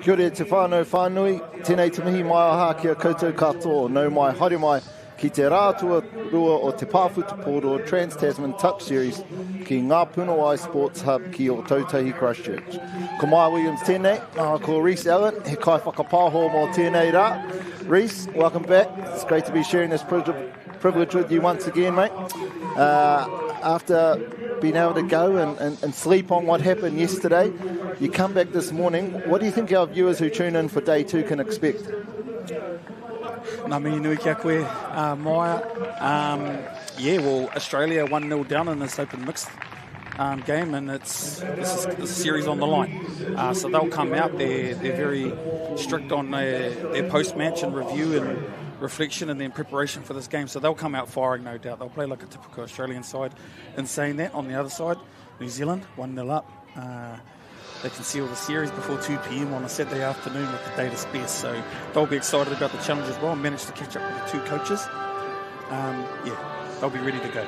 Kia ora te whānau whānui, tēnei te mihi mai aha kia koutou katoa, nau mai haere mai ki te rātua rua o te Pāwhutu Pōro Trans Tasman Touch Series ki Ngā Punawai Sports Hub ki o Tautahi Christchurch. Ko Maya Williams tēnei, ko Reese Allen, he kai whakapāho mō tēnei rā. Reese, welcome back. It's great to be sharing this privilege with you once again, mate. After being able to go and sleep on what happened yesterday, you come back this morning. What do you think our viewers who tune in for day two can expect? Ngā mihi nui kia koe, Maya. Well, Australia 1-0 down in this open mixed game, and this is the series on the line. So they'll come out, they're very strict on their post-match and review and reflection and then preparation for this game. So they'll come out firing, no doubt. They'll play like a typical Australian side. In saying that, on the other side, New Zealand, 1-0 up. They can seal the series before 2 p.m. on a Saturday afternoon with the day to spare. So they'll be excited about the challenge as well and manage to catch up with the two coaches. They'll be ready to go.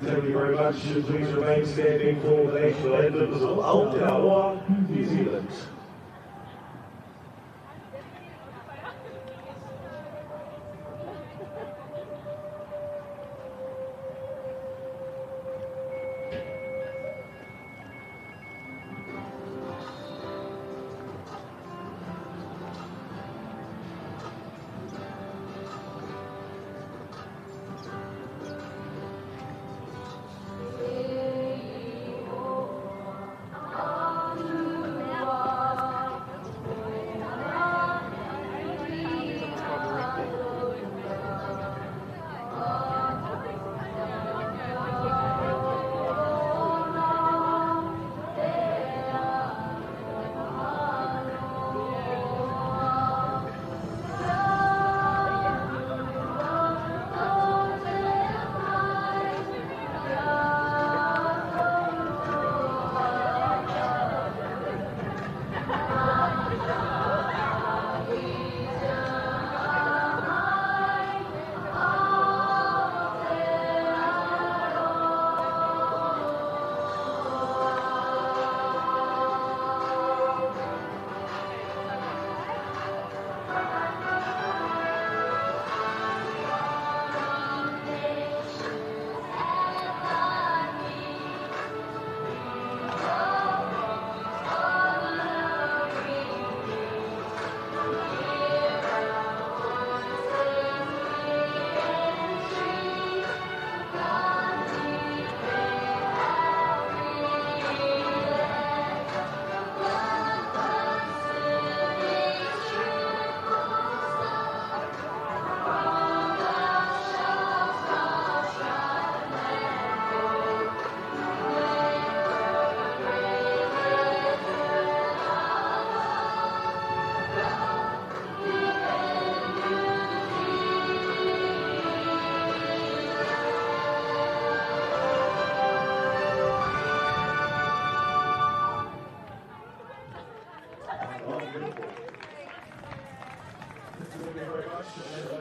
Thank you very much. Please remain standing for the national anthems of Aotearoa, New Zealand.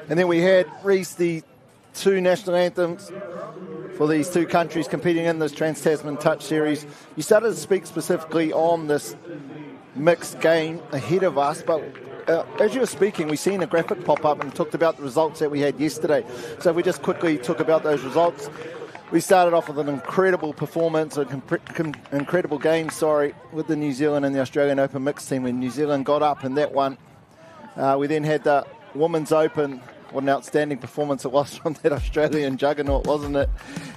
And then we had, Reese, the two national anthems for these two countries competing in this Trans Tasman Touch Series. You started to speak specifically on this mixed game ahead of us, but as you were speaking, we seen a graphic pop up and talked about the results that we had yesterday. So if we just quickly talk about those results. we started off with an incredible performance, incredible game, with the New Zealand and the Australian Open mixed team when New Zealand got up in that one. We then had the Women's Open. What an outstanding performance it was from that Australian juggernaut, wasn't it?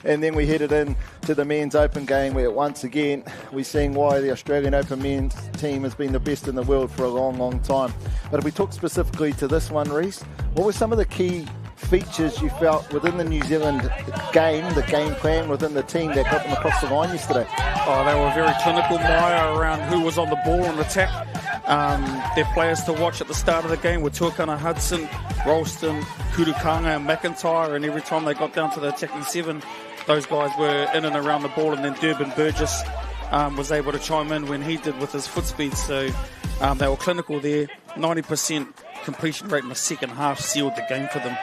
And then we headed in to the Men's Open game where once again we're seeing why the Australian Open men's team has been the best in the world for a long, long time. But if we talk specifically to this one, Reece, what were some of the key features you felt within the New Zealand game, the game plan within the team that got them across the line yesterday? Oh, they were very clinical, Maya, around who was on the ball and attack. Their players to watch at the start of the game were Tuakana Hudson, Ralston, Kurukanga and McIntyre, and every time they got down to the attacking 7, those guys were in and around the ball, and then Durban Burgess was able to chime in when he did with his foot speed. So they were clinical there. 90% completion rate in the second half sealed the game for them.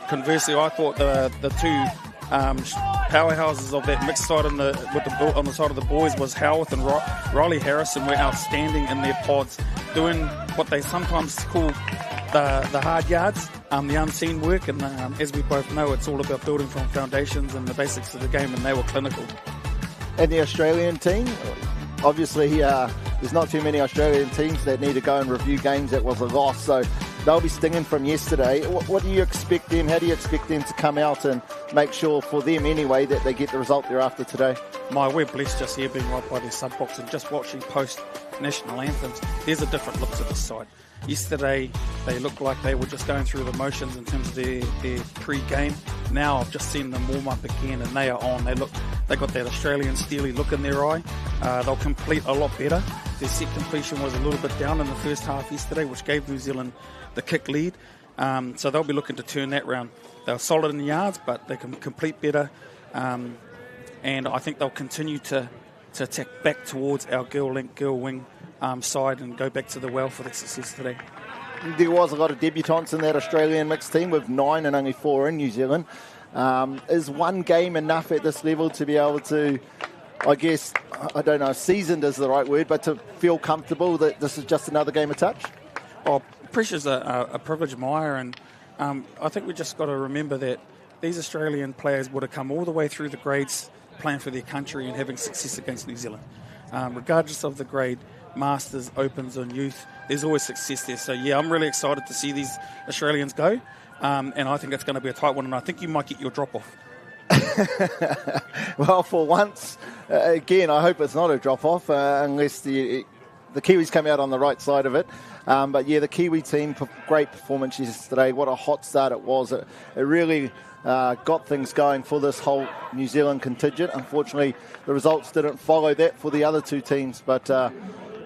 Conversely, I thought the two powerhouses of that mixed side on the side of the boys was Howarth and Riley Harrison were outstanding in their pods, doing what they sometimes call the hard yards, the unseen work, and as we both know, it's all about building from foundations and the basics of the game, and they were clinical. And the Australian team, obviously there's not too many Australian teams that need to go and review games that was a loss, so they'll be stinging from yesterday. What do you expect them, how do you expect them to come out and make sure, for them anyway, that they get the result they're after today? We're blessed just here being right by their sub-box and just watching post-national anthems. There's a different look to this side. Yesterday, they looked like they were just going through the motions in terms of their pre-game. Now I've just seen them warm up again and they are on. They got that Australian steely look in their eye. They'll complete a lot better. Their set completion was a little bit down in the first half yesterday, which gave New Zealand the kick lead. So they'll be looking to turn that round. They were solid in the yards, but they can complete better. And I think they'll continue to attack back towards our girl wing side and go back to the well for the success today. There was a lot of debutants in that Australian mixed team with 9 and only 4 in New Zealand. Is one game enough at this level to be able to, I guess, I don't know if seasoned is the right word, but to feel comfortable that this is just another game of touch? Oh, pressure's a privilege, Maya, and I think we just got to remember that these Australian players would have come all the way through the grades playing for their country and having success against New Zealand. Regardless of the grade, Masters, Opens and Youth, there's always success there. So yeah, I'm really excited to see these Australians go, and I think it's going to be a tight one, and I think you might get your drop-off. Well, for once, again, I hope it's not a drop-off, unless the Kiwis come out on the right side of it. But yeah, the Kiwi team, great performance yesterday. What a hot start it was. It really got things going for this whole New Zealand contingent. Unfortunately, the results didn't follow that for the other two teams, but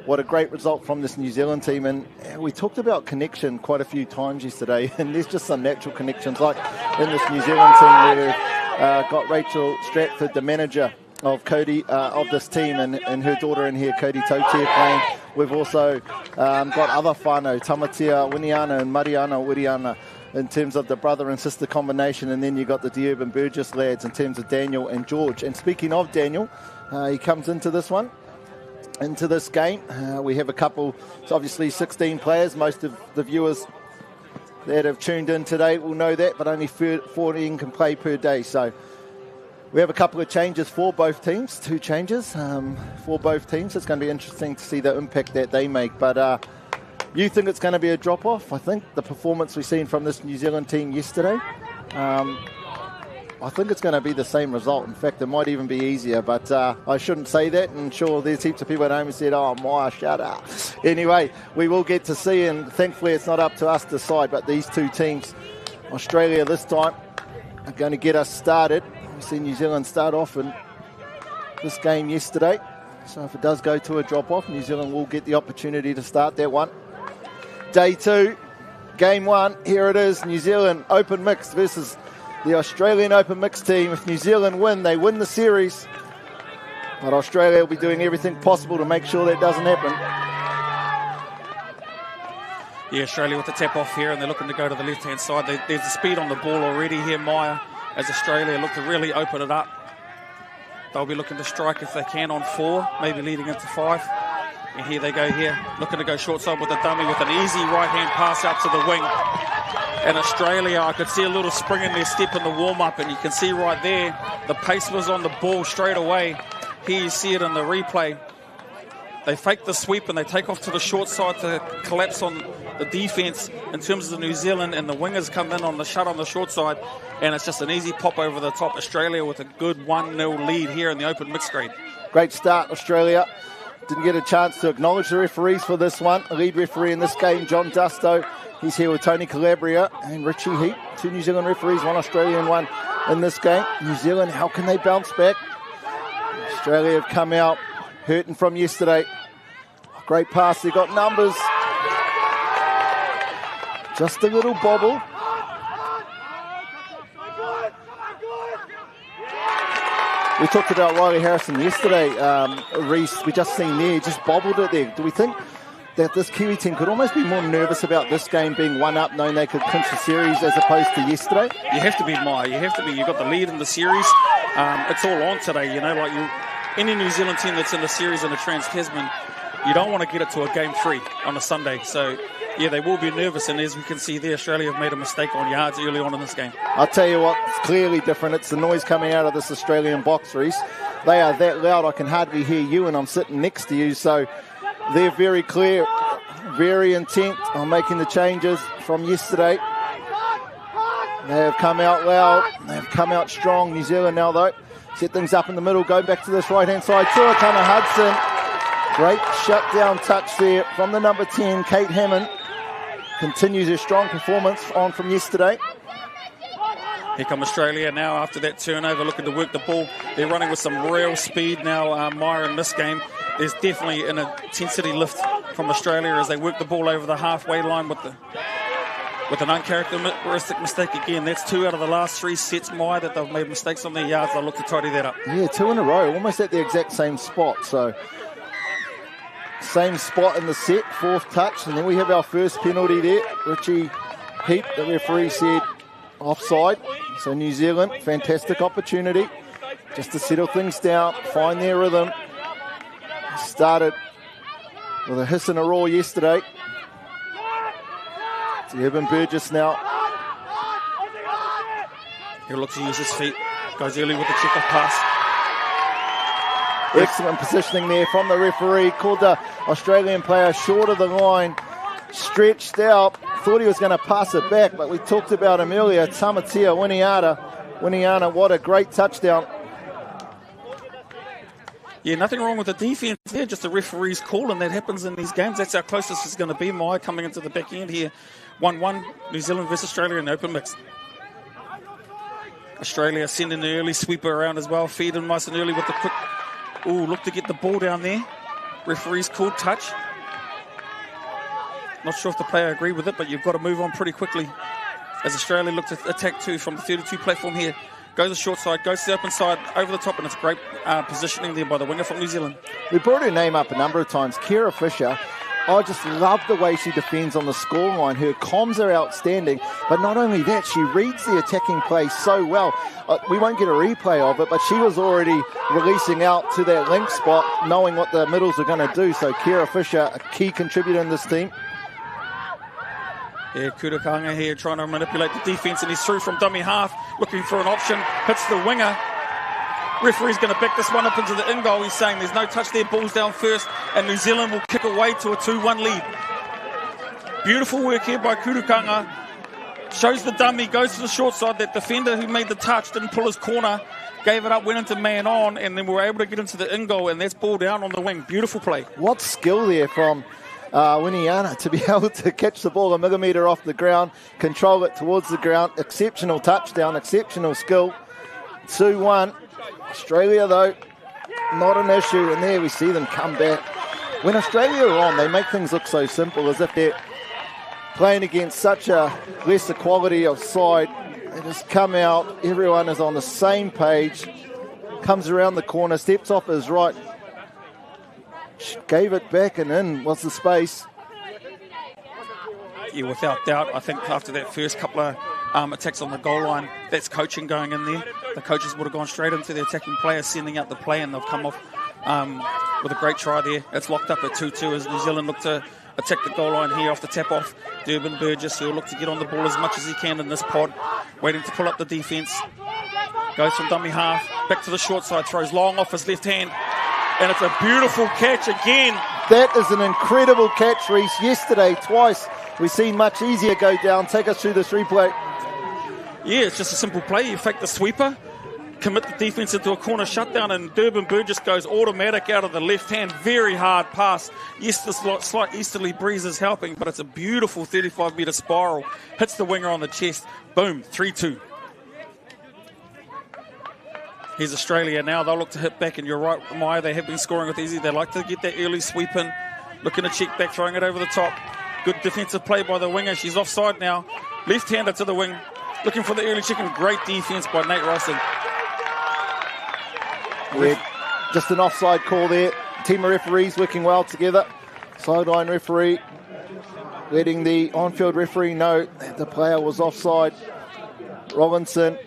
what a great result from this New Zealand team. And we talked about connection quite a few times yesterday, and there's just some natural connections, like in this New Zealand team where we've got Rachel Stratford, the manager of Cody, of this team, and her daughter in here, Cody Tautia, playing. We've also got other whānau, Tamatea Winiana and Mariana Wiriana, in terms of the brother and sister combination, and then you got the Durban Burgess lads in terms of Daniel and George. And speaking of Daniel, he comes into this game. We have a couple, so obviously 16 players. Most of the viewers that have tuned in today will know that, but only 14 can play per day. So we have a couple of changes for both teams, 2 changes for both teams. It's going to be interesting to see the impact that they make. But you think it's going to be a drop-off? I think the performance we've seen from this New Zealand team yesterday, I think it's going to be the same result. In fact, it might even be easier, but I shouldn't say that. And sure, there's heaps of people at home who said, oh, Maya, shut up. Anyway, we will get to see, and thankfully it's not up to us to decide, but these two teams, Australia this time, are going to get us started. We see New Zealand start off in this game yesterday. So if it does go to a drop-off, New Zealand will get the opportunity to start that one. Day 2, game 1, here it is, New Zealand Open Mixed versus the Australian Open Mixed team. If New Zealand win, they win the series. But Australia will be doing everything possible to make sure that doesn't happen. Yeah, Australia with the tap off here, and they're looking to go to the left-hand side. There's the speed on the ball already here, Maya, as Australia look to really open it up. They'll be looking to strike if they can on 4, maybe leading into 5. And here they go here, looking to go short side with the dummy with an easy right-hand pass out to the wing. And Australia, I could see a little spring in their step in the warm-up, and you can see right there, the pace was on the ball straight away. Here you see it in the replay. They fake the sweep and they take off to the short side to collapse on the defence in terms of the New Zealand, and the wingers come in on the shut on the short side, and it's just an easy pop over the top. Australia with a good 1-0 lead here in the open mixed grade. Great start, Australia. Didn't get a chance to acknowledge the referees for this one. The lead referee in this game, John Dusto. He's here with Tony Calabria and Richie Heap. 2 New Zealand referees, 1 Australian, 1 in this game. New Zealand, how can they bounce back? Australia have come out hurting from yesterday. Great pass, they got numbers. Just a little bobble. We talked about Riley Harrison yesterday, Reece. We just seen there, just bobbled it there. Do we think that this Kiwi team could almost be more nervous about this game being 1-up, knowing they could clinch the series as opposed to yesterday? You have to be, Maya. You have to be. You've got the lead in the series. It's all on today, you know, like any New Zealand team that's in the series in the Trans Tasman, you don't want to get it to a game 3 on a Sunday. So, yeah, they will be nervous. And as we can see there, Australia have made a mistake on yards early on in this game. I'll tell you what, it's clearly different. It's the noise coming out of this Australian box, Reece. They are that loud, I can hardly hear you, and I'm sitting next to you. So they're very clear, very intent on making the changes from yesterday. They have come out loud. They have come out strong. New Zealand now, though, set things up in the middle. Go back to this right-hand side. Tuakana Hudson. Great shutdown touch there from the number 10, Kate Hammond. Continues her strong performance on from yesterday. Here come Australia now after that turnover, looking to work the ball. They're running with some real speed now, Maya, in this game. There's definitely an intensity lift from Australia as they work the ball over the halfway line with an uncharacteristic mistake again. That's 2 out of the last 3 sets, Maya, that they've made mistakes on their yards. They'll look to tidy that up. Yeah, 2 in a row, almost at the exact same spot. So same spot in the set, 4th touch, and then we have our first penalty there. Richie Heap, the referee, said offside. So New Zealand, fantastic opportunity just to settle things down, find their rhythm. Started with a hiss and a roar yesterday. It's Evan Burgess now. He'll look to use his feet. Goes early with the check-off pass. Excellent positioning there from the referee. Called the Australian player short of the line. Stretched out. Thought he was going to pass it back, but we talked about him earlier. Tamatea Winiana, what a great touchdown. Yeah, nothing wrong with the defence there, just the referee's call, and that happens in these games. That's our closest it's going to be, Maya, coming into the back end here. 1-1, New Zealand versus Australia in open mix. Australia sending the early sweeper around as well, feed him nice and early with the quick... Ooh, look to get the ball down there. Referee's called touch. Not sure if the player agreed with it, but you've got to move on pretty quickly as Australia look to attack 2 from the 32 platform here. Goes to the short side, goes to the open side, over the top, and it's great positioning there by the winger from New Zealand. We brought her name up a number of times, Kira Fisher. I just love the way she defends on the scoreline. Her comms are outstanding, but not only that, she reads the attacking play so well. We won't get a replay of it, but she was already releasing out to that link spot, knowing what the middles are going to do. So Kira Fisher, a key contributor in this team. Yeah, Kudakanga here trying to manipulate the defence, and he's through from dummy half, looking for an option, hits the winger. Referee's going to back this one up into the in goal. He's saying there's no touch there, ball's down first, and New Zealand will kick away to a 2-1 lead. Beautiful work here by Kudakanga. Shows the dummy, goes to the short side. That defender who made the touch didn't pull his corner, gave it up, went into man on, and then we were able to get into the in goal, and that's ball down on the wing. Beautiful play. What skill there from Winiana to be able to catch the ball a millimetre off the ground, control it towards the ground. Exceptional touchdown, exceptional skill. 2-1. Australia, though, not an issue. And there we see them come back. When Australia are on, they make things look so simple, as if they're playing against such a lesser quality of side. They just come out. Everyone is on the same page. Comes around the corner, steps off his right. Gave it back and in was the space. Yeah, without doubt. I think after that first couple of attacks on the goal line, that's coaching going in there. The coaches would have gone straight into the attacking players, sending out the play, and they've come off with a great try there. It's locked up at 2-2 as New Zealand look to attack the goal line here off the tap-off. Durban Burgess, who will look to get on the ball as much as he can in this pod, waiting to pull up the defence. Goes from dummy half, back to the short side, throws long off his left hand, and it's a beautiful catch again. That is an incredible catch, Reece. Yesterday, twice, we've seen much easier go down. Take us through this replay. Yeah, it's just a simple play. You fake the sweeper, commit the defence into a corner shutdown, and Durban Burgess goes automatic out of the left hand. Very hard pass. Yes, the slight easterly breeze is helping, but it's a beautiful 35-metre spiral. Hits the winger on the chest. Boom, 3-2. Here's Australia now. They'll look to hit back, and you're right, Maya, they have been scoring with easy. They like to get that early sweep in. Looking to check back, throwing it over the top. Good defensive play by the winger. She's offside now. Left-hander to the wing. Looking for the early check, and great defence by Nate Ralston. Yeah, just an offside call there. Team of referees working well together. Sideline referee letting the on-field referee know that the player was offside. Robinson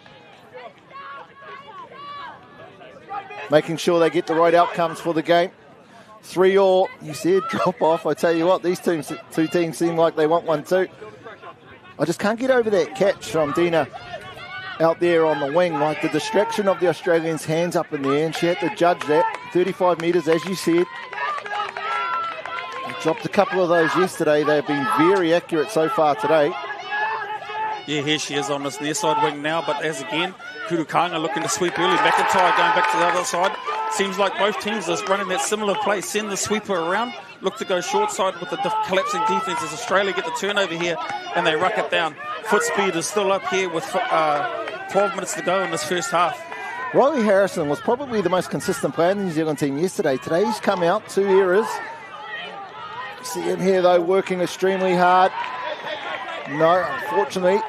making sure they get the right outcomes for the game. 3-3. You said drop off. I tell you what, these two teams seem like they want one too. I just can't get over that catch from Dina out there on the wing. Like the distraction of the Australians' hands up in the air, and she had to judge that. 35 metres, as you said. They dropped a couple of those yesterday. They've been very accurate so far today. Yeah, here she is on this near side wing now, but as again, Kurukanga looking to sweep early. McIntyre going back to the other side. Seems like both teams are running that similar play. Send the sweeper around. Look to go short side with the collapsing defence as Australia get the turnover here, and they ruck it down. Foot speed is still up here with 12 minutes to go in this first half. Riley Harrison was probably the most consistent player in the New Zealand team yesterday. Today he's come out, 2 errors. See him here though, working extremely hard. No, unfortunately,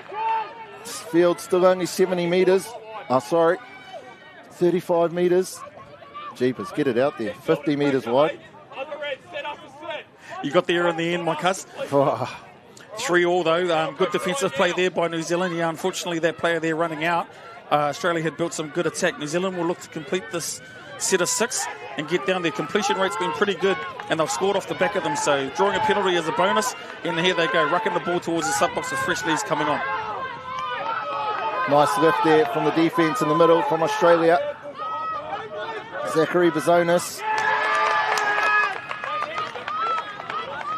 this field's still only 70 metres. 35 metres. Jeepers, get it out there. 50 metres wide. You got there in the end, my cuss. 3-3 though. Good defensive play there by New Zealand. Yeah, unfortunately, that player there running out. Australia had built some good attack. New Zealand will look to complete this set of 6 and get down. Their completion rate's been pretty good, and they've scored off the back of them. So drawing a penalty as a bonus, and here they go, rucking the ball towards the sub-box with fresh leads coming on. Nice lift there from the defence in the middle from Australia. Zachary Bazonis.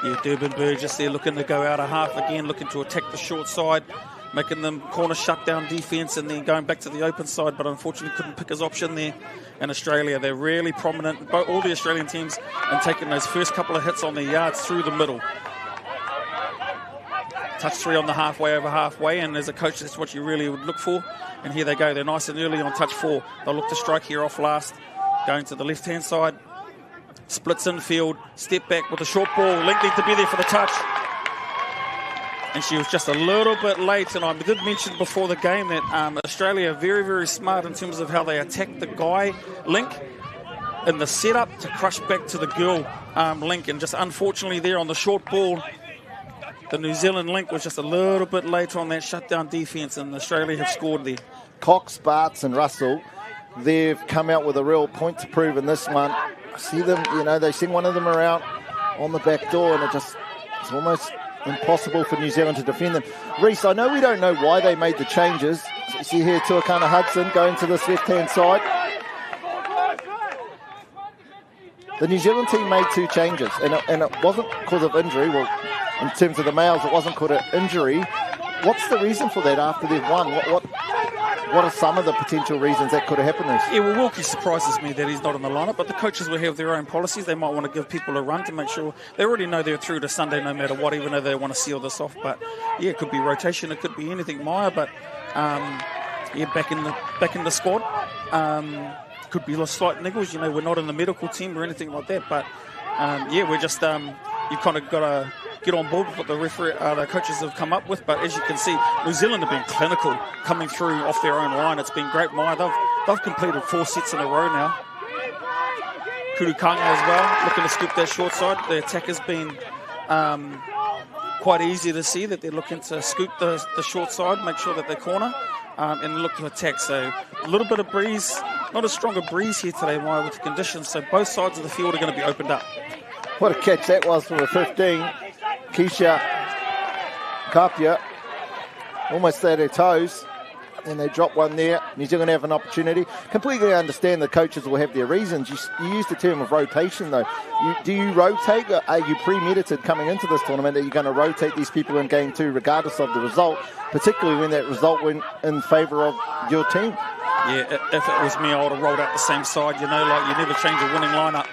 Yeah, Durban Burgess there looking to go out a half again, looking to attack the short side, making them corner shutdown defence and then going back to the open side, but unfortunately couldn't pick his option there. And Australia, they're really prominent, all the Australian teams, in taking those first couple of hits on their yards through the middle. Touch 3 on the halfway over halfway, and as a coach, that's what you really would look for. And here they go, they're nice and early on touch 4. They'll look to strike here off last, going to the left-hand side. Splits infield, step back with a short ball. Link need to be there for the touch. And she was just a little bit late. And I did mention before the game that Australia are very, very smart in terms of how they attack the guy Link in the setup to crush back to the girl Link. And just unfortunately there on the short ball, the New Zealand Link was just a little bit late on that shutdown defence, and Australia have scored there. Cox, Bartz and Russell, they've come out with a real point to prove in this one. See them, they send one of them around on the back door, and it's almost impossible for New Zealand to defend them. Reece, I know we don't know why they made the changes. So you see here Tuakana Hudson going to this left-hand side. The New Zealand team made 2 changes, and it wasn't because of injury. Well, in terms of the males, it wasn't called an injury. What's the reason for that after they've won? What are some of the potential reasons that could have happened? Yeah, well, Wilkie surprises me that he's not in the lineup, but the coaches will have their own policies. They might want to give people a run to make sure they already know they're through to Sunday no matter what, even though they want to seal this off. But yeah, it could be rotation, it could be anything, Maya. But back in the squad, could be slight niggles. We're not in the medical team or anything like that. But we're just you kind of got to get on board with what the coaches have come up with. But as you can see, New Zealand have been clinical coming through off their own line. It's been great, Maya. They've completed 4 sets in a row now. Kurukanga as well, looking to scoop that short side. The attack has been quite easy to see that they're looking to scoop the short side, make sure that they corner. and look to attack. So a little bit of breeze, not a stronger breeze here today, Maya, with the conditions. So both sides of the field are going to be opened up. What a catch that was from the 15. Keisha Kapia almost at her toes. And they drop one there. New Zealand have an opportunity. Completely understand the coaches will have their reasons. You use the term of rotation, though. Do you rotate? Are you premeditated coming into this tournament that you're going to rotate these people in game 2 regardless of the result, particularly when that result went in favour of your team? Yeah, if it was me, I would have rolled out the same side. Like you never change a winning lineup.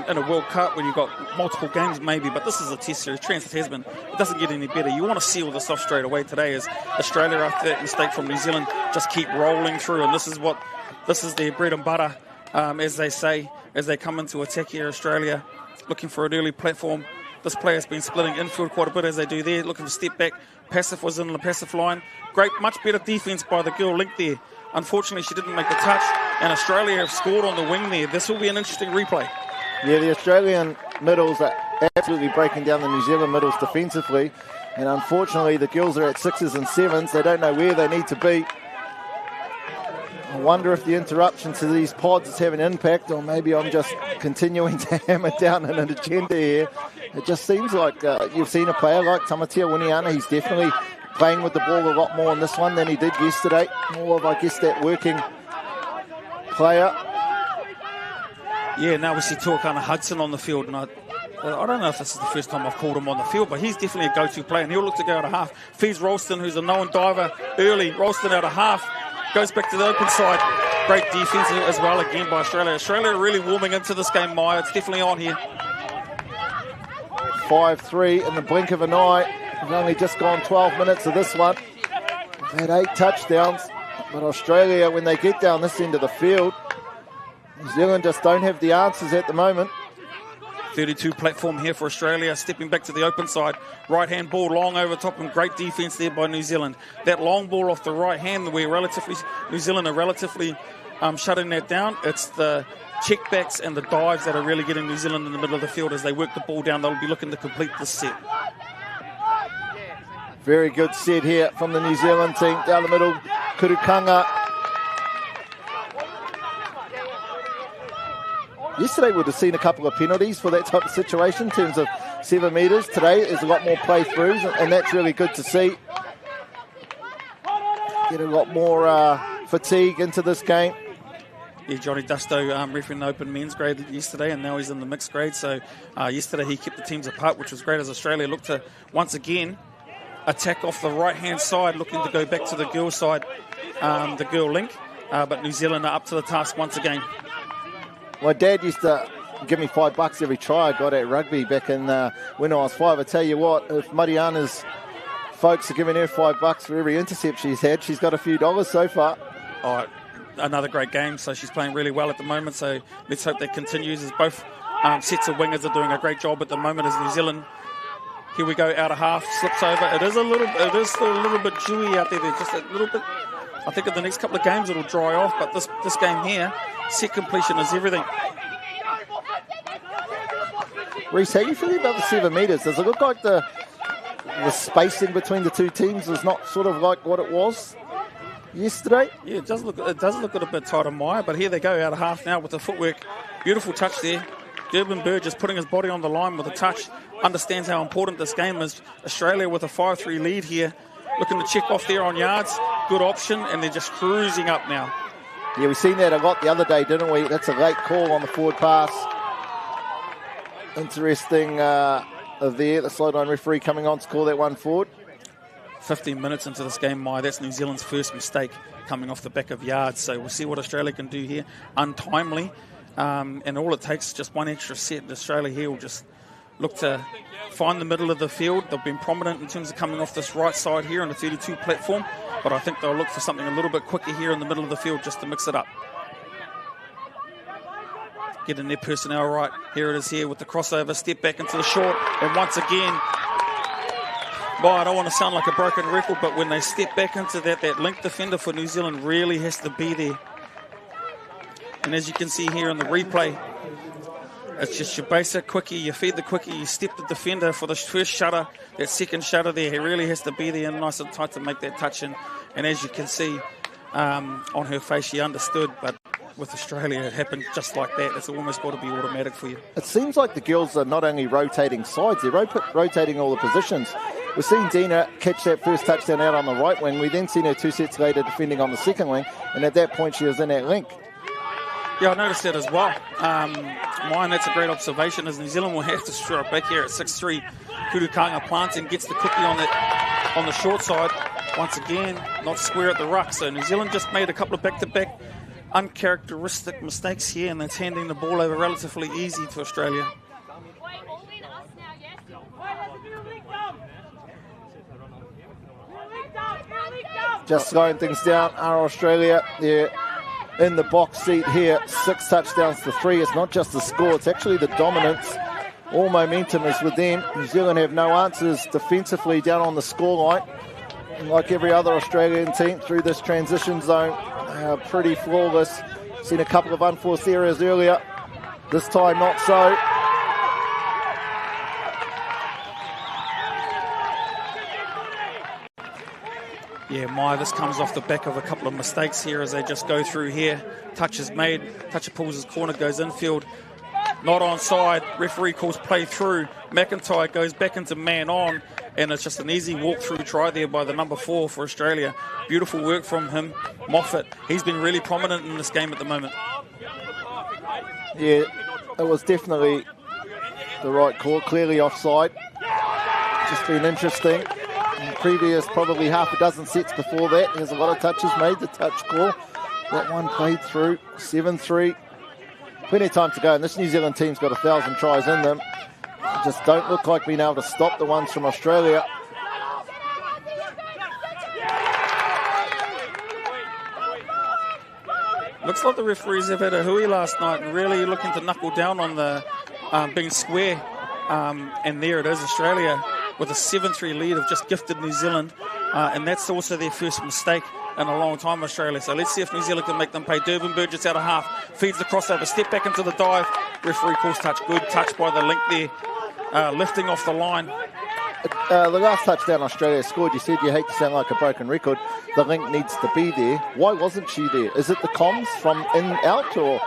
In a World Cup when you've got multiple games maybe, but this is a test series, Trans Tasman. It doesn't get any better. You want to seal this off straight away today as Australia, after that mistake from New Zealand, just keep rolling through, and this is their bread and butter, as they say, as they come into attack here. Australia looking for an early platform. This player's been splitting infield quite a bit as they do there, looking for step back. Passive was in the passive line. Great, much better defence by the girl Link there. Unfortunately, she didn't make the touch, and Australia have scored on the wing there. This will be an interesting replay. Yeah, the Australian middles are absolutely breaking down the New Zealand middles defensively. And unfortunately, the girls are at 6s and 7s. They don't know where they need to be. I wonder if the interruption to these pods is having an impact, or maybe I'm just continuing to hammer down an agenda here. It just seems like you've seen a player like Tamatea Winiana. He's definitely playing with the ball a lot more in this one than he did yesterday. More of, I guess, that working player. Yeah, now we see Tuakana Hudson on the field, and I don't know if this is the first time I've called him on the field, but he's definitely a go-to player, and he'll look to go out of half. Feeds Ralston, who's a known diver, early. Ralston out of half, goes back to the open side. Great defence as well again by Australia. Australia really warming into this game, Maya. It's definitely on here. 5-3 in the blink of an eye. We've only just gone 12 minutes of this one. We've had 8 touchdowns, but Australia, when they get down this end of the field, New Zealand just don't have the answers at the moment. 32 platform here for Australia, stepping back to the open side. Right-hand ball long over top, and great defence there by New Zealand. That long ball off the right hand, where New Zealand are relatively shutting that down. It's the checkbacks and the dives that are really getting New Zealand in the middle of the field as they work the ball down. They'll be looking to complete this set. Very good set here from the New Zealand team. Down the middle, Kurukanga. Yesterday we'd have seen a couple of penalties for that type of situation in terms of 7 metres. Today there's a lot more play-throughs, and that's really good to see. Get a lot more fatigue into this game. Yeah, Johnny Dusto refereeing the open men's grade yesterday, and now he's in the mixed grade. So yesterday he kept the teams apart, which was great, as Australia looked to, once again, attack off the right-hand side, looking to go back to the girl side, the girl Link. But New Zealand are up to the task once again. My dad used to give me $5 every try I got at rugby back in when I was 5. I tell you what, if Mariana's folks are giving her $5 for every intercept she's had, she's got a few dollars so far. Oh, another great game. So she's playing really well at the moment. So let's hope that continues, as both sets of wingers are doing a great job at the moment. As New Zealand, here we go, out of half, slips over. It is still a little bit dewy out there. There's just a little bit. I think in the next couple of games it'll dry off, but this game here, set completion is everything. Reece, how are you feeling about the 7 metres? Does it look like the spacing between the two teams is not sort of like what it was yesterday? Yeah, it does look a bit tighter, Maya, but here they go out of half now with the footwork. Beautiful touch there. Durban Burgess putting his body on the line with a touch. Understands how important this game is. Australia with a 5-3 lead here. Looking to check off there on yards. Good option, and they're just cruising up now. Yeah, we've seen that a lot the other day, didn't we? That's a late call on the forward pass. Interesting there. The sideline referee coming on to call that one forward. 15 minutes into this game, Maya. That's New Zealand's first mistake coming off the back of yards. So we'll see what Australia can do here. Untimely. And all it takes is just one extra set. And Australia here will just look to find the middle of the field. They've been prominent in terms of coming off this right side here on the 32 platform. But I think they'll look for something a little bit quicker here in the middle of the field just to mix it up. Getting their personnel right. Here it is here with the crossover. Step back into the short. And once again, I don't want to sound like a broken record, but when they step back into that link defender for New Zealand really has to be there. And as you can see here in the replay, It's just your basic quickie. You feed the quickie, you step the defender for the first shutter. That second shutter there, he really has to be there nice and tight to make that touch. And as you can see on her face, she understood. But with Australia, it happened just like that. It's almost got to be automatic for you. It seems like the girls are not only rotating sides, they're rotating all the positions. We've seen Dina catch that first touchdown out on the right wing. We then seen her 2 sets later defending on the second wing, and at that point she was in that link. Yeah, I noticed that as well. Mine, that's a great observation, as New Zealand will have to throw it back here at 6'3". Kudukanga plants and gets the cookie on the short side. Once again, not square at the ruck. So New Zealand just made a couple of back-to-back uncharacteristic mistakes here, and that's handing the ball over relatively easy to Australia. Just slowing things down are Australia. They're in the box seat here. 6 touchdowns to 3. It's not just the score, it's actually the dominance. All momentum is with them. New Zealand have no answers defensively down on the scoreline. And like every other Australian team through this transition zone, they are pretty flawless. Seen a couple of unforced errors earlier. This time not so. Yeah, Maya, this comes off the back of a couple of mistakes here as they just go through here. Touch is made, Toucher pulls his corner, goes infield. Not onside, referee calls play through. McIntyre goes back into man on, and it's just an easy walk-through try there by the number 4 for Australia. Beautiful work from him. Moffat, he's been really prominent in this game at the moment. Yeah, it was definitely the right call, clearly offside. Just been interesting. In previous probably half a dozen sets before that, there's a lot of touches made, the touch call. That one played through, 7-3. Plenty of time to go, and this New Zealand team's got 1,000 tries in them. They just don't look like being able to stop the ones from Australia. Looks like the referees have had a hui last night and really looking to knuckle down on the being square. And there it is, Australia with a 7-3 lead have just gifted New Zealand. And that's also their first mistake in a long time, Australia. So let's see if New Zealand can make them pay. Durban Burgess out of half, feeds the crossover, step back into the dive. Referee calls touch, good touch by the link there, lifting off the line. The last touchdown Australia scored, you said you hate to sound like a broken record. The link needs to be there. Why wasn't she there? Is it the comms from in out, or?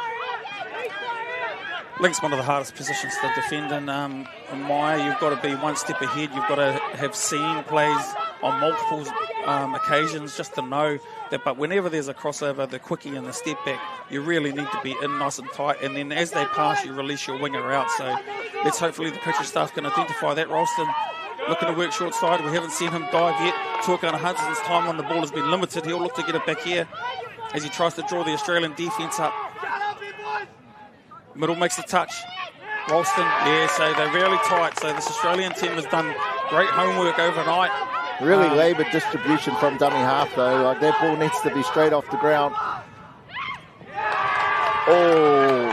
Link's one of the hardest positions to defend in Maya. You've got to be one step ahead. You've got to have seen plays on multiple occasions just to know that. But whenever there's a crossover, the quickie and the step back, you really need to be in nice and tight. And then as they pass, you release your winger out. So let's hopefully the coaching staff can identify that. Ralston looking to work short side. We haven't seen him dive yet. Tuakana Hudson's time on the ball has been limited. He'll look to get it back here as he tries to draw the Australian defence up. Middle makes the touch. Ralston, yeah, so they're really tight. So this Australian team has done great homework overnight. Really laboured distribution from dummy half, though. Like, that ball needs to be straight off the ground. Oh,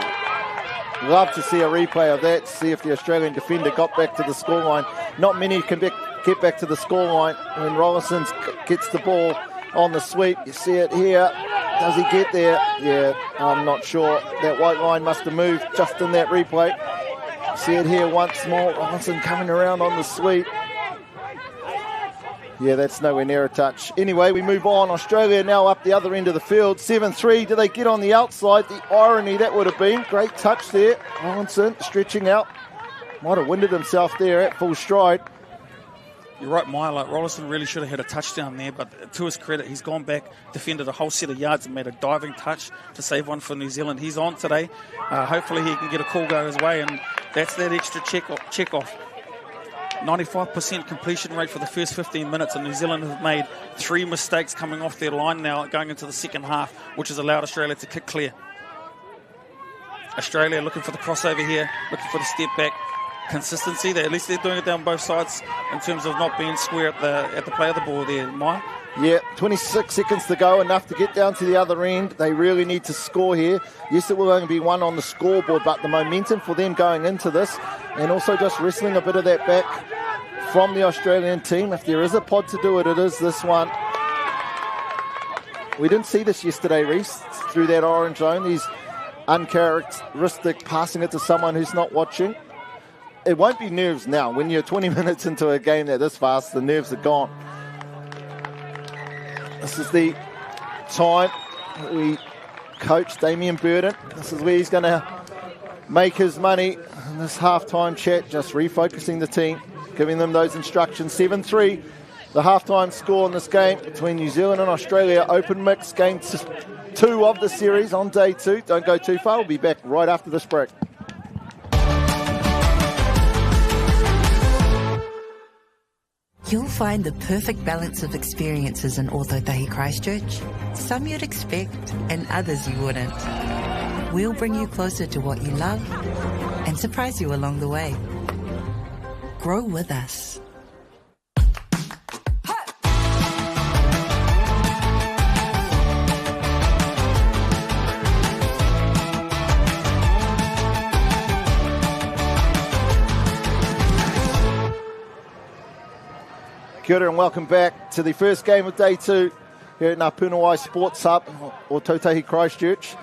love to see a replay of that, see if the Australian defender got back to the scoreline. Not many can get back to the scoreline when Rollison gets the ball on the sweep. You see it here. Does he get there? Yeah, I'm not sure. That white line must have moved just in that replay. See it here once more. Rollison coming around on the sweep. Yeah, that's nowhere near a touch. Anyway, we move on. Australia now up the other end of the field. 7-3. Do they get on the outside? The irony that would have been. Great touch there. Rollison stretching out. Might have winded himself there at full stride. You're right, Maya. Like, Rollison really should have had a touchdown there, but to his credit, he's gone back, defended a whole set of yards and made a diving touch to save one for New Zealand. He's on today. Hopefully he can get a call go his way, and that's that extra check off. 95% completion rate for the first 15 minutes, and New Zealand have made 3 mistakes coming off their line now going into the second half, which has allowed Australia to kick clear. Australia looking for the crossover here, looking for the step back. Consistency there, at least they're doing it down both sides in terms of not being square at the play of the ball there, Maya. Yeah, 26 seconds to go, enough to get down to the other end. They really need to score here. Yes, it will only be 1 on the scoreboard, but the momentum for them going into this, and also just wrestling a bit of that back from the Australian team. If there is a pod to do it, it is this one. We didn't see this yesterday, Reece, through that orange zone. These uncharacteristic, passing it to someone who's not watching. It won't be nerves now. When you're 20 minutes into a game that this fast, the nerves are gone. This is the time we coach Damien Burden. This is where he's going to make his money in this halftime chat, just refocusing the team, giving them those instructions. 7-3, the halftime score in this game between New Zealand and Australia. Open mix, game 2 of the series on day 2. Don't go too far. We'll be back right after this break. You'll find the perfect balance of experiences in Ōtautahi Christchurch. Some you'd expect and others you wouldn't. We'll bring you closer to what you love and surprise you along the way. Grow with us. Kia ora and welcome back to the first game of day 2 here at Ngā Sports Hub, or Ōtautahi Christchurch.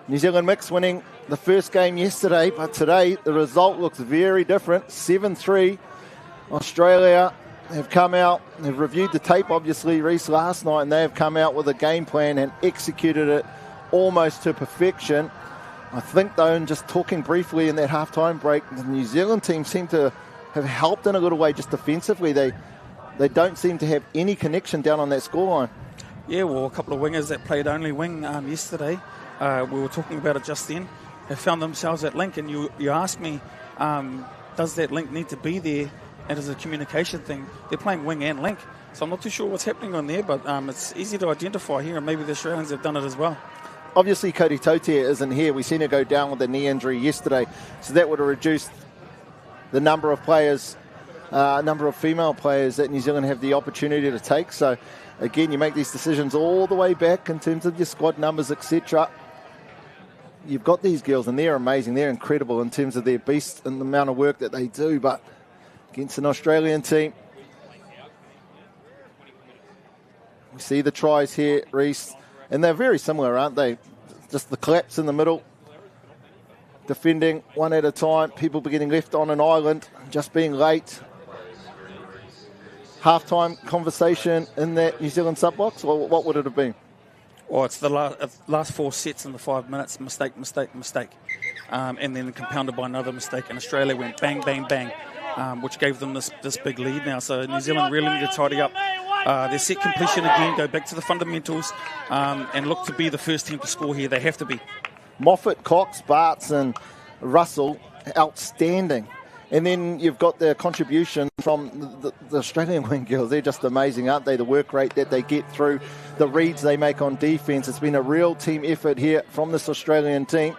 New Zealand mix winning the first game yesterday, but today the result looks very different. 7-3. Australia have come out, they've reviewed the tape obviously, Reece, last night, and they have come out with a game plan and executed it almost to perfection. I think though, and just talking briefly in that halftime break, the New Zealand team seemed to have helped in a little way just defensively. They don't seem to have any connection down on that scoreline. Yeah, well, a couple of wingers that played only wing yesterday, we were talking about it just then, have found themselves at link, and you asked me, does that link need to be there, and as a communication thing? They're playing wing and link, so I'm not too sure what's happening on there, but it's easy to identify here, and maybe the Australians have done it as well. Obviously, Cody Totea isn't here. We seen her go down with a knee injury yesterday, so that would have reduced the number of players, number of female players that New Zealand have the opportunity to take. So again, you make these decisions all the way back in terms of your squad numbers, etc. You've got these girls and they're amazing, they're incredible in terms of their beast and the amount of work that they do, but against an Australian team, we see the tries here, Reece, and they're very similar, aren't they? Just the collapse in the middle, defending one at a time, people getting left on an island, just being late. Halftime conversation in that New Zealand sub-box, or what would it have been? Well, it's the last 4 sets in the 5 minutes, mistake, and then compounded by another mistake, and Australia went bang, bang, bang, which gave them this big lead now. So New Zealand really need to tidy up their set completion again, go back to the fundamentals, and look to be the first team to score here. They have to be. Moffat, Cox, Bartz and Russell, outstanding. And then you've got the contribution from the Australian wing girls. They're just amazing, aren't they? The work rate that they get through, the reads they make on defence. It's been a real team effort here from this Australian team.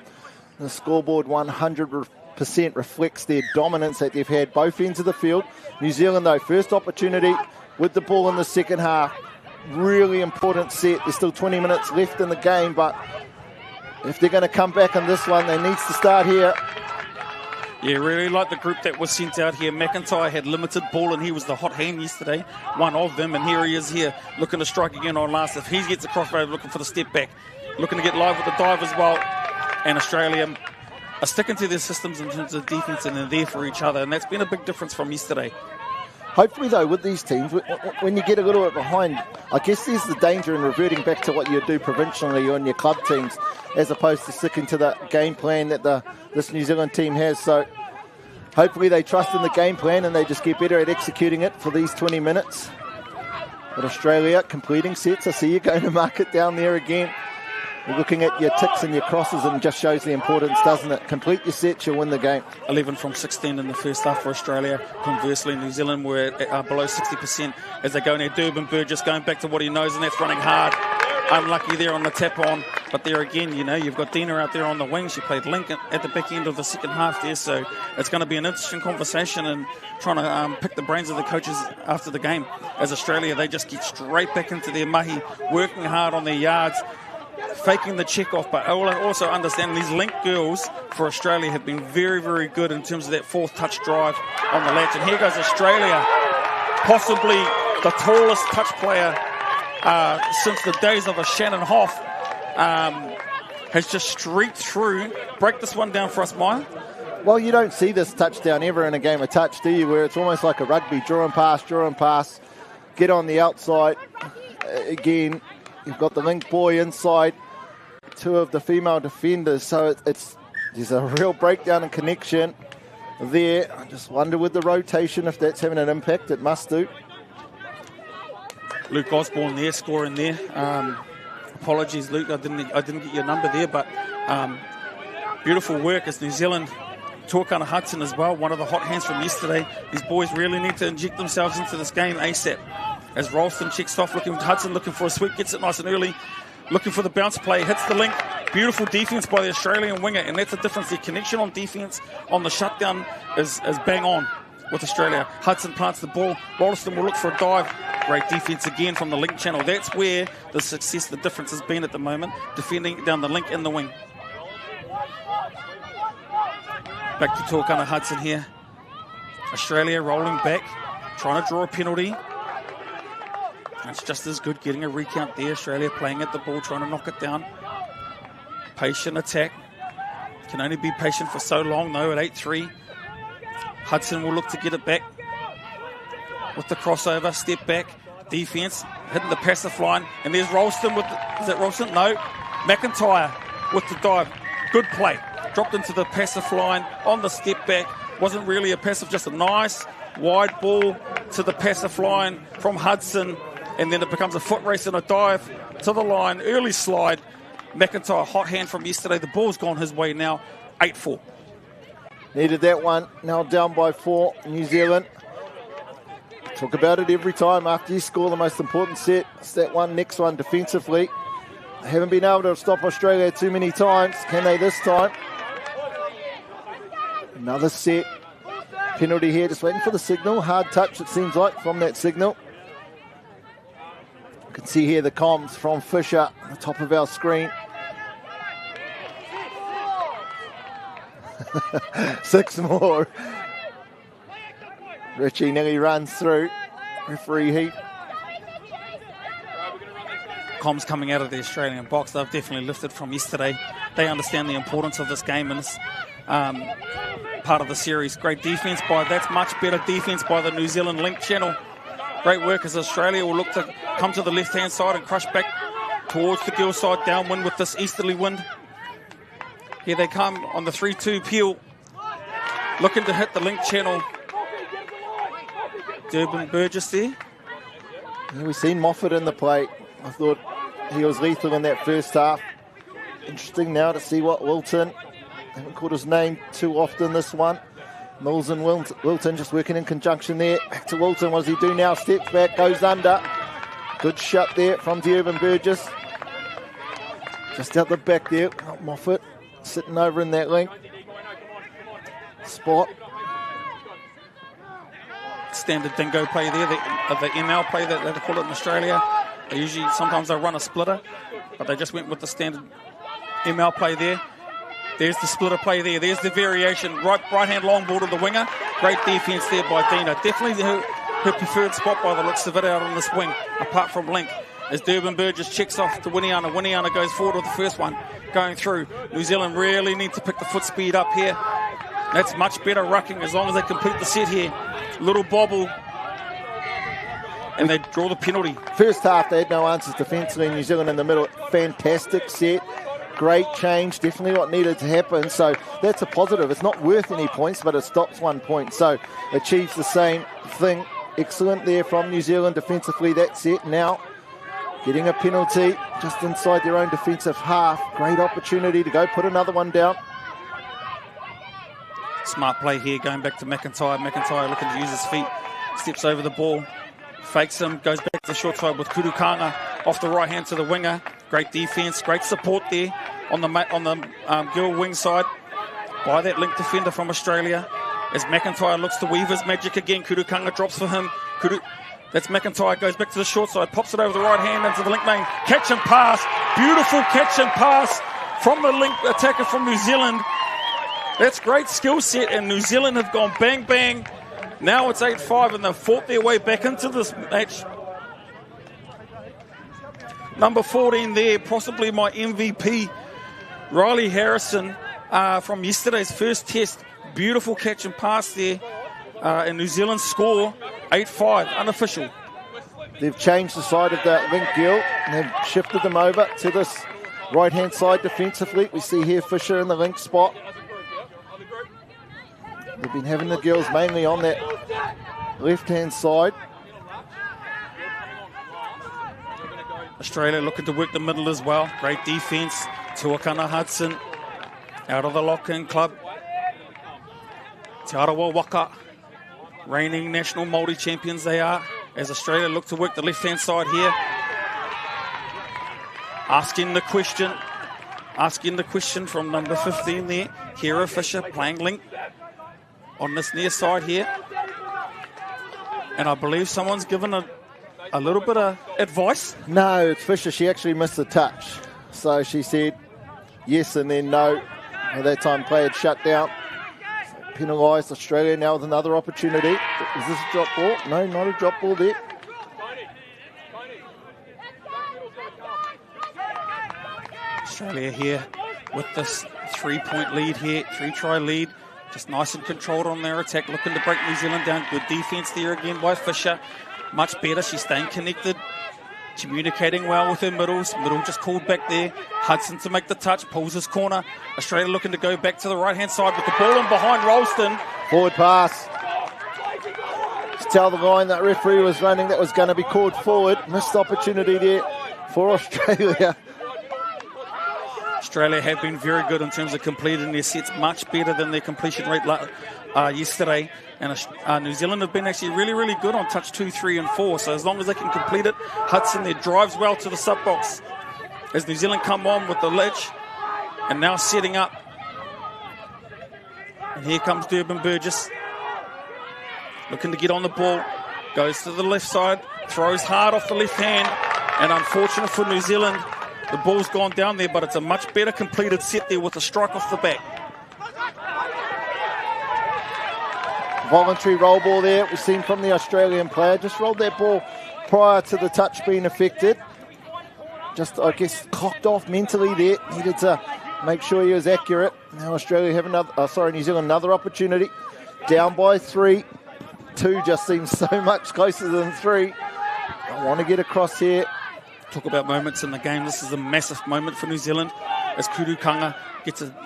The scoreboard 100% reflects their dominance that they've had both ends of the field. New Zealand, though, first opportunity with the ball in the second half. Really important set. There's still 20 minutes left in the game, but if they're going to come back in this one, they need to start here. Yeah, really like the group that was sent out here. McIntyre had limited ball and he was the hot hand yesterday, one of them, and here he is here looking to strike again on last. If he gets a crossroad, looking for the step back, looking to get live with the dive as well. And Australia are sticking to their systems in terms of defence, and they're there for each other, and that's been a big difference from yesterday. Hopefully, though, with these teams, when you get a little bit behind, I guess there's the danger in reverting back to what you do provincially on your club teams, as opposed to sticking to the game plan that this New Zealand team has. So hopefully they trust in the game plan and they just get better at executing it for these 20 minutes. But Australia completing sets. I see you going to mark it down there again. You're looking at your ticks and your crosses, and it just shows the importance, doesn't it? Complete your sets, you'll win the game. 11 from 16 in the first half for Australia. Conversely, New Zealand were below 60% as they go in there. Durban Bird just going back to what he knows, and that's running hard. Unlucky there on the tap on, but there again, you know, you've got Dina out there on the wing. She played Lincoln at the back end of the second half there, so it's going to be an interesting conversation and trying to pick the brains of the coaches after the game. As Australia, they just get straight back into their mahi, working hard on their yards, faking the check off, but also understand these link girls for Australia have been very, very good in terms of that fourth touch drive on the latch. And here goes Australia, possibly the tallest touch player since the days of a Shannon Hoff. has just streaked through. Break this one down for us, Maya. Well, you don't see this touchdown ever in a game of touch, do you? Where it's almost like a rugby, draw and pass, get on the outside. Again, you've got the link boy inside, two of the female defenders, so there's a real breakdown and connection there. I just wonder with the rotation if that's having an impact. It must do. Luke Osborne there, scoring there. Apologies, Luke, I didn't get your number there, but beautiful work as New Zealand. Tuakana Hudson as well, one of the hot hands from yesterday. These boys really need to inject themselves into this game ASAP. As Ralston checks off, Hudson looking for a sweep, gets it nice and early, looking for the bounce play, hits the link. Beautiful defense by the Australian winger, and that's the difference. The connection on defense on the shutdown is bang on with Australia. Hudson plants the ball. Ralston will look for a dive. Great defense again from the link channel. That's where the success, the difference has been at the moment, defending down the link in the wing. Back to Tuakana Hudson here. Australia rolling back, trying to draw a penalty. That's just as good, getting a recount there. Australia playing at the ball, trying to knock it down. Patient attack. Can only be patient for so long though at 8-3. Hudson will look to get it back. With the crossover, step back, defense, hitting the passive line. And there's Ralston with, is that Ralston? No. McIntyre with the dive. Good play. Dropped into the passive line on the step back. Wasn't really a passive, just a nice wide ball to the passive line from Hudson. And then it becomes a foot race and a dive to the line. Early slide. McIntyre, hot hand from yesterday. The ball's gone his way now. 8-4. Needed that one. Now down by 4, New Zealand. Talk about it every time after you score the most important set. It's that one, next one defensively. They haven't been able to stop Australia too many times. Can they this time? Another set. Penalty here, just waiting for the signal. Hard touch, it seems like, from that signal. You can see here the comms from Fisher on the top of our screen. 6 more. Richie nearly runs through. Referee heat. Comms coming out of the Australian box. They've definitely lifted from yesterday. They understand the importance of this game and this part of the series. Great defense that's much better defense by the New Zealand link channel. Great work as Australia will look to come to the left-hand side and crush back towards the gill side downwind with this easterly wind. Here they come on the 3-2 peel. Looking to hit the link channel. Durban Burgess there. Yeah, we've seen Moffat in the play. I thought he was lethal in that first half. Interesting now to see what Wilton, I haven't called his name too often this one. Mills and Wilton just working in conjunction there. Back to Wilton, what does he do now? Steps back, goes under. Good shot there from Durban Burgess. Just out the back there, Moffat sitting over in that link spot. Standard dingo play there, the ML play that they call it in Australia. They usually, sometimes they run a splitter, but they just went with the standard ML play there. There's the splitter play there. There's the variation. Right hand long ball to the winger. Great defense there by Dina. Definitely her preferred spot by the looks of it out on this wing, apart from Link. As Durban Burgess checks off to Winiana. Winiana goes forward with the first one going through. New Zealand really need to pick the foot speed up here. That's much better rucking as long as they complete the set here. Little bobble. And they draw the penalty. First half, they had no answers defensively. New Zealand in the middle. Fantastic set. Great change. Definitely what needed to happen. So that's a positive. It's not worth any points, but it stops 1 point. So achieves the same thing. Excellent there from New Zealand defensively. That set now. Getting a penalty just inside their own defensive half. Great opportunity to go put another one down. Smart play here, going back to McIntyre. McIntyre looking to use his feet. Steps over the ball. Fakes him. Goes back to the short side with Kurukanga off the right hand to the winger. Great defense. Great support there on the girl wing side by that link defender from Australia. As McIntyre looks to weave his magic again. Kurukanga drops for him. That's McIntyre, goes back to the short side, pops it over the right hand into the link main. Catch and pass. Beautiful catch and pass from the link attacker from New Zealand. That's great skill set, and New Zealand have gone bang, bang. Now it's 8-5, and they've fought their way back into this match. Number 14 there, possibly my MVP Riley Harrison from yesterday's first test. Beautiful catch and pass there. And New Zealand score 8-5, unofficial. They've changed the side of that link gill and they've shifted them over to this right-hand side defensively. We see here Fisher in the link spot. They've been having the girls mainly on that left-hand side. Australia looking to work the middle as well. Great defence. Tuakana Hudson out of the lock-in club. Te Arawa Waka, reigning national Māori champions they are, as Australia look to work the left-hand side here. Asking the question from number 15 there, Kira Fisher playing link on this near side here. And I believe someone's given a little bit of advice. No, it's Fisher. She actually missed the touch. So she said yes and then no. At that time, play had shut down. Penalised Australia now with another opportunity. Is this a drop ball? No, not a drop ball there. Australia here with this 3-point lead here, 3-try lead. Just nice and controlled on their attack, looking to break New Zealand down. Good defence there again by Fisher. Much better, she's staying connected, communicating well with her middles. Middle just called back there. Hudson to make the touch, pulls his corner. Australia looking to go back to the right-hand side with the ball in behind Ralston. Forward pass. Just tell the line that referee was running that was going to be called forward. Missed opportunity there for Australia. Australia have been very good in terms of completing their sets, much better than their completion rate yesterday. And New Zealand have been actually really, really good on touch 2, 3 and 4. So as long as they can complete it, Hudson there drives well to the sub-box. As New Zealand come on with the ledge and now setting up. And here comes Durban Burgess. Looking to get on the ball. Goes to the left side, throws hard off the left hand. And unfortunate for New Zealand, the ball's gone down there, but it's a much better completed set there with a strike off the back. Voluntary roll ball there, we've seen from the Australian player. Just rolled that ball prior to the touch being affected. Just, I guess, cocked off mentally there. Needed to make sure he was accurate. Now Australia have New Zealand another opportunity. Down by 3. 2 just seems so much closer than 3. I want to get across here. Talk about moments in the game. This is a massive moment for New Zealand as Kurukanga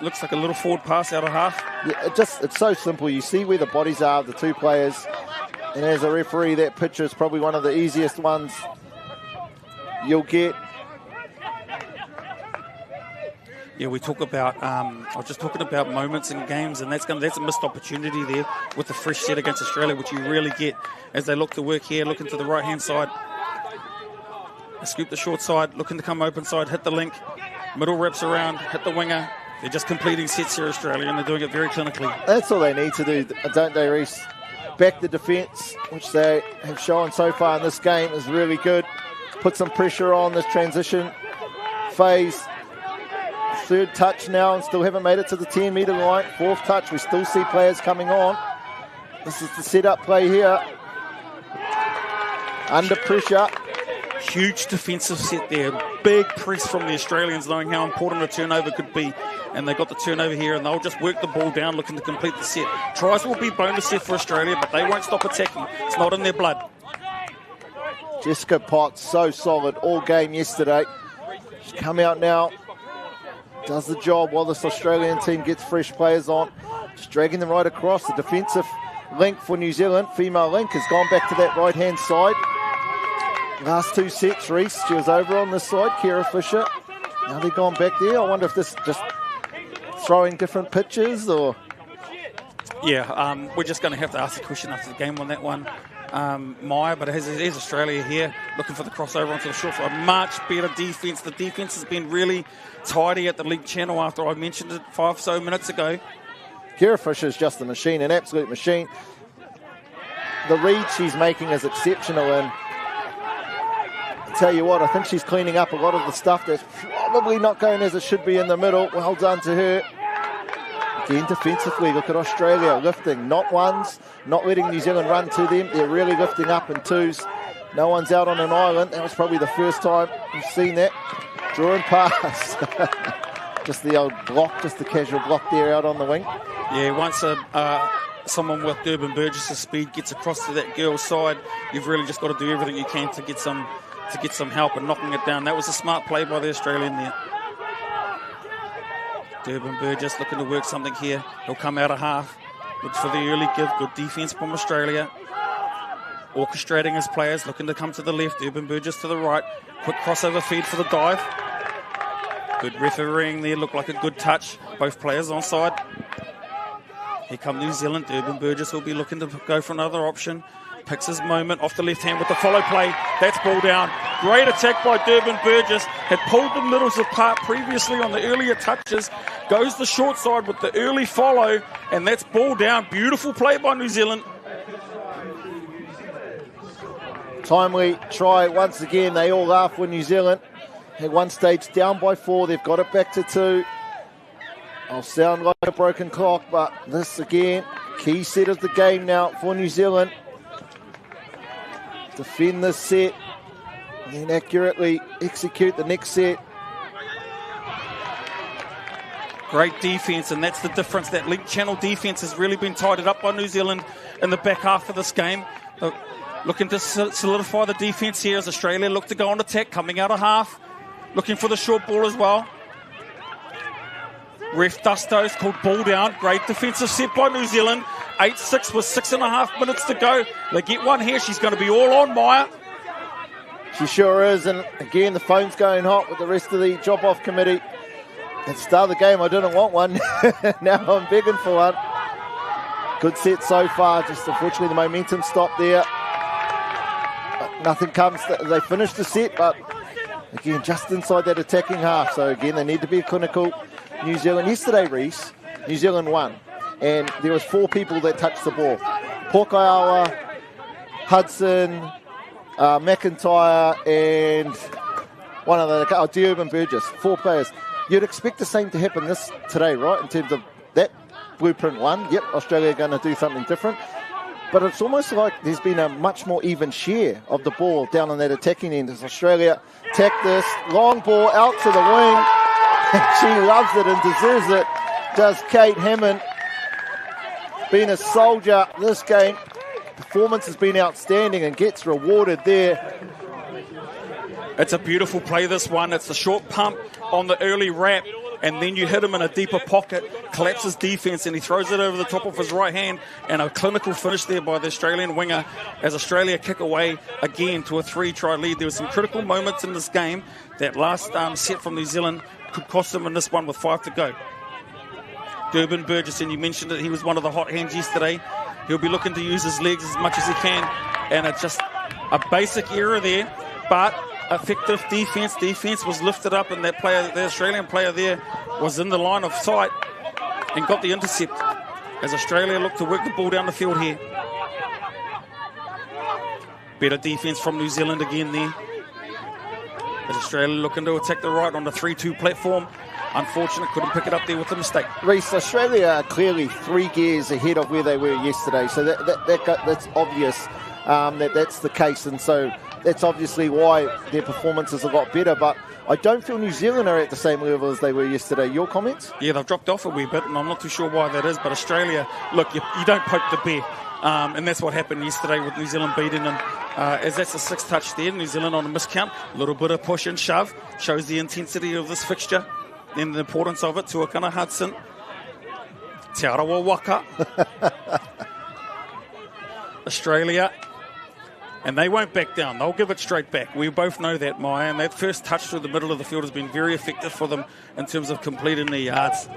looks like a little forward pass out of half. Yeah, it's so simple. You see where the bodies are of the two players, and as a referee, that picture is probably one of the easiest ones you'll get. Yeah, we talk about. I was just talking about moments in games, and that's a missed opportunity there with the fresh set against Australia, which you really get as they look to work here, looking to the right hand side. Scoop the short side, looking to come open side, hit the link. Middle wraps around, hit the winger. They're just completing sets here, Australia, and they're doing it very clinically. That's all they need to do, don't they, Reece? Back the defence, which they have shown so far in this game, is really good. Put some pressure on this transition phase. 3rd touch now and still haven't made it to the 10-metre line. 4th touch, we still see players coming on. This is the set-up play here. Under pressure. Huge defensive set there. Big press from the Australians, knowing how important a turnover could be. And they got the turnover here, and they'll just work the ball down, looking to complete the set. Tries will be bonus set for Australia, but they won't stop attacking. It's not in their blood. Jessica Potts, so solid all game yesterday. She's come out now, does the job while this Australian team gets fresh players on. Just dragging them right across. The defensive link for New Zealand, female link, has gone back to that right-hand side. Last 2 sets, Reece, she was over on this side, Kira Fisher. Now they've gone back there. I wonder if this is just throwing different pitches or... Yeah, we're just going to have to ask the question after the game on that one, Maya, but here's Australia here, looking for the crossover onto the short side. Much better defence. The defence has been really tidy at the league channel after I mentioned it 5 so minutes ago. Kira Fisher's just a machine, an absolute machine. The read she's making is exceptional, and tell you what, I think she's cleaning up a lot of the stuff that's probably not going as it should be in the middle. Well done to her. Again, defensively, look at Australia lifting, not ones, not letting New Zealand run to them. They're really lifting up in 2s. No one's out on an island. That was probably the first time we've seen that. Draw and pass. Just the old block, just the casual block there out on the wing. Yeah, once someone with Durban Burgess' speed gets across to that girl's side, you've really just got to do everything you can to get some help and knocking it down. That was a smart play by the Australian there. Durban Burgess looking to work something here. He'll come out of half. Looks for the early give. Good defence from Australia. Orchestrating his players, looking to come to the left. Durban Burgess to the right. Quick crossover feed for the dive. Good refereeing there. Looked like a good touch. Both players on side. Here come New Zealand. Durban Burgess will be looking to go for another option. Picks his moment off the left hand with the follow play. That's ball down. Great attack by Durban Burgess. Had pulled the middles apart previously on the earlier touches. Goes the short side with the early follow. And that's ball down. Beautiful play by New Zealand. Timely try once again. They all laugh for New Zealand. At one stage down by 4. They've got it back to 2. I'll sound like a broken clock, but this again, key set of the game now for New Zealand. Defend this set, and then accurately execute the next set. Great defence, and that's the difference. That link channel defence has really been tidied up by New Zealand in the back half of this game. Looking to solidify the defence here as Australia look to go on attack, coming out of half. Looking for the short ball as well. Ref Dusto's called ball down. Great defensive set by New Zealand. 8-6 with 6.5 minutes to go. They get one here. She's going to be all on Maya. She sure is. And again, the phone's going hot with the rest of the drop-off committee. At the start of the game, I didn't want one. Now I'm begging for one. Good set so far. Just unfortunately the momentum stopped there. But nothing comes. They finished the set, but again, just inside that attacking half. So again, they need to be clinical. New Zealand, yesterday, Reece, New Zealand won. And there was 4 people that touched the ball. Pokaioa, Hudson, McIntyre, and one other, Durban Burgess. 4 players. You'd expect the same to happen today, right? In terms of that blueprint one. Yep, Australia are going to do something different. But it's almost like there's been a much more even share of the ball down on that attacking end as Australia attack this. Long ball out to the wing. She loves it and deserves it. Does Kate Hammond. Been a soldier this game. Performance has been outstanding and gets rewarded there. It's a beautiful play, this one. It's a short pump on the early wrap, and then you hit him in a deeper pocket, collapses defence, and he throws it over the top of his right hand, and a clinical finish there by the Australian winger as Australia kick away again to a 3-try lead. There were some critical moments in this game. That last set from New Zealand could cost them in this one with 5 to go. Durban Burgess, and you mentioned it, he was one of the hot hands yesterday. He'll be looking to use his legs as much as he can, and it's just a basic error there, but effective defence. Defence was lifted up, and that player, the Australian player there, was in the line of sight and got the intercept as Australia looked to work the ball down the field here. Better defence from New Zealand again there. As Australia looking to attack the right on the 3-2 platform. Unfortunate, couldn't pick it up there with the mistake. Reece, Australia are clearly 3 gears ahead of where they were yesterday, so that's obvious that's the case, and so that's obviously why their performance is a lot better, but I don't feel New Zealand are at the same level as they were yesterday. Your comments? Yeah, they've dropped off a wee bit, and I'm not too sure why that is, but Australia, look, you don't poke the bear. And that's what happened yesterday with New Zealand beating them. As that's a 6th touch there, New Zealand on a miscount. A little bit of push and shove. Shows the intensity of this fixture and the importance of it. Tuakana Hudson. Te Arawa Waka. Australia. And they won't back down. They'll give it straight back. We both know that, Maya. And that first touch through the middle of the field has been very effective for them in terms of completing the yards.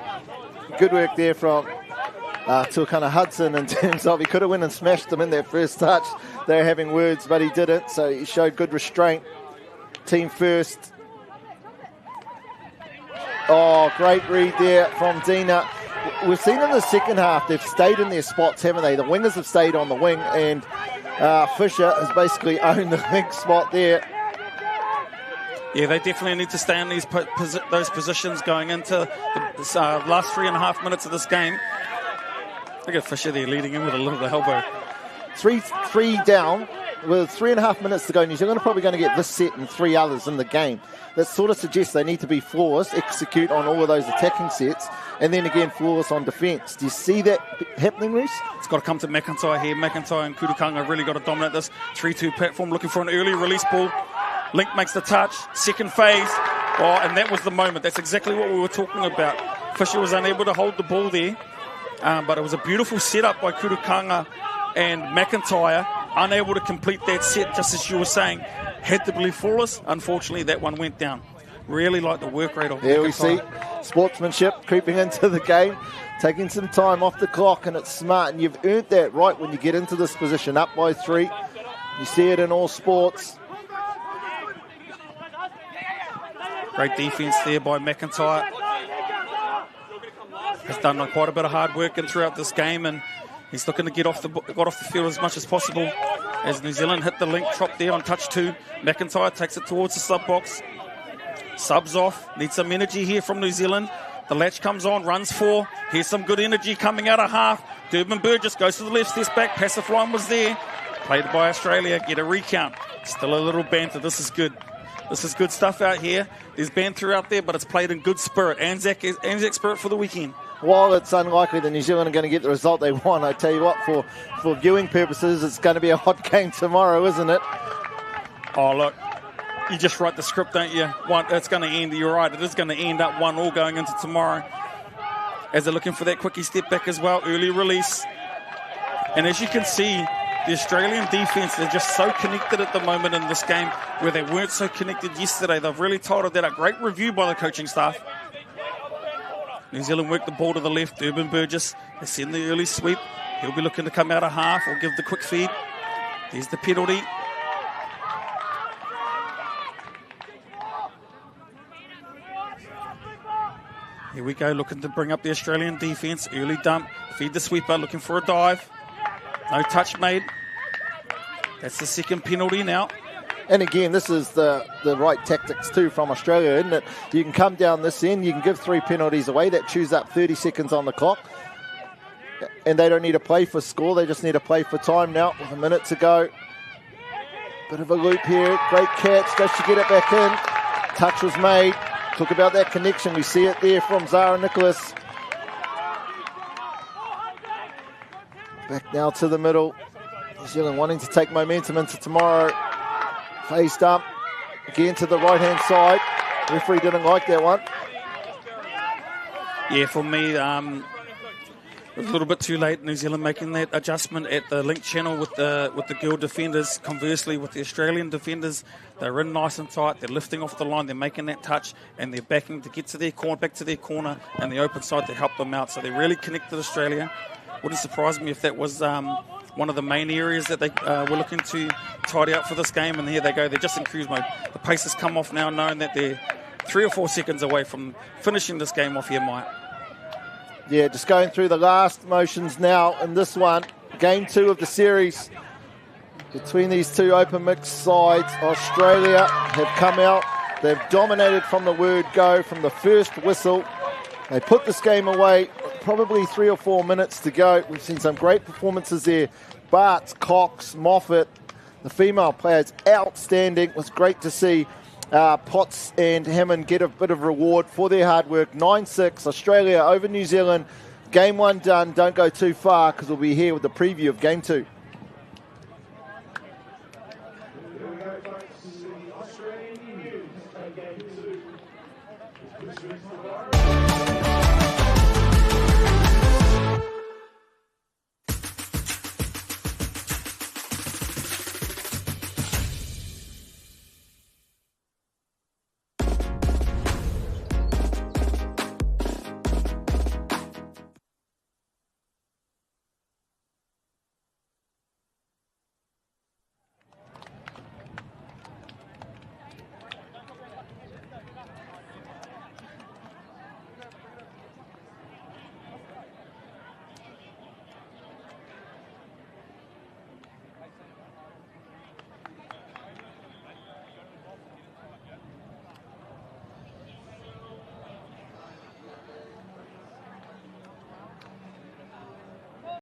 Good work there from Tuakana Hudson in terms of he could have went and smashed them in that first touch. They were having words, but he didn't. So he showed good restraint. Team first. Oh, great read there from Dina. We've seen in the second half, they've stayed in their spots, haven't they? The wingers have stayed on the wing, and Fisher has basically owned the wing spot there. Yeah, they definitely need to stay in those positions going into the last 3.5 minutes of this game. Look at Fisher there leading in with a little elbow. 3 down, with 3.5 minutes to go, New Zealand are probably going to get this set and 3 others in the game. That sort of suggests they need to be flawless, execute on all of those attacking sets, and then again flawless on defence. Do you see that happening, Reece? It's got to come to McIntyre here. McIntyre and Kurukanga have really got to dominate this 3-2 platform, looking for an early release ball. Link makes the touch, second phase. Oh, and that was the moment. That's exactly what we were talking about. Fisher was unable to hold the ball there, but it was a beautiful setup by Kurukanga and McIntyre, unable to complete that set, just as you were saying. Had to be flawless. Unfortunately, that one went down. Really like the work rate of There McIntyre. we see sportsmanship creeping into the game, taking some time off the clock, and it's smart. And you've earned that right when you get into this position, up by 3. You see it in all sports. Great defence there by McIntyre. Has done quite a bit of hard work throughout this game, and he's looking to got off the field as much as possible. As New Zealand hit the link drop there on touch 2, McIntyre takes it towards the sub box. Subs off. Needs some energy here from New Zealand. The latch comes on, runs 4. Here's some good energy coming out of half. Durban Burgess goes to the left, steps back. Passive line was there. Played by Australia. Get a recount. Still a little banter. This is good. This is good stuff out here. There's banter out there, but it's played in good spirit. Anzac spirit for the weekend. While it's unlikely that New Zealand are going to get the result they want, I tell you what, for viewing purposes, it's going to be a hot game tomorrow, isn't it? Oh, look. You just write the script, don't you? It's going to end. You're right. It is going to end up 1-1 going into tomorrow. As they're looking for that quickie step back as well. Early release. And as you can see, the Australian defence, they're just so connected at the moment in this game where they weren't so connected yesterday. They've really tidied that up. Great review by the coaching staff. New Zealand work the ball to the left. Durban Burgess, they send the early sweep. He'll be looking to come out of half or give the quick feed. There's the penalty. Here we go, looking to bring up the Australian defence. Early dump, feed the sweeper, looking for a dive. No touch made. That's the second penalty now. And again, this is the right tactics too from Australia, isn't it? You can come down this end, you can give 3 penalties away. That chews up 30 seconds on the clock. And they don't need to play for score, they just need to play for time now with a minute to go. Bit of a loop here, great catch, does she get it back in? Touch was made. Talk about that connection, we see it there from Zara Nicholas. Back now to the middle. New Zealand wanting to take momentum into tomorrow. Phased up, again to the right-hand side. Referee didn't like that one. Yeah, for me, it was a little bit too late. New Zealand making that adjustment at the link channel with the girl defenders. Conversely, with the Australian defenders, they're in nice and tight. They're lifting off the line. They're making that touch, and they're backing to get to their corner, back to their corner, and the open side to help them out. So they really connected Australia. Wouldn't surprise me if that was one of the main areas that they were looking to tidy up for this game. And here they go. They're just in cruise mode. The pace has come off now, knowing that they're 3 or 4 seconds away from finishing this game off here, Mike. Yeah, just going through the last motions now in this one. Game 2 of the series between these two open mixed sides. Australia have come out. They've dominated from the word go, from the first whistle. They put this game away, probably 3 or 4 minutes to go. We've seen some great performances there. Bart, Cox, Moffat, the female players, outstanding. It was great to see Potts and Hammond get a bit of reward for their hard work. 9-6, Australia over New Zealand. Game 1 done. Don't go too far because we'll be here with the preview of Game 2.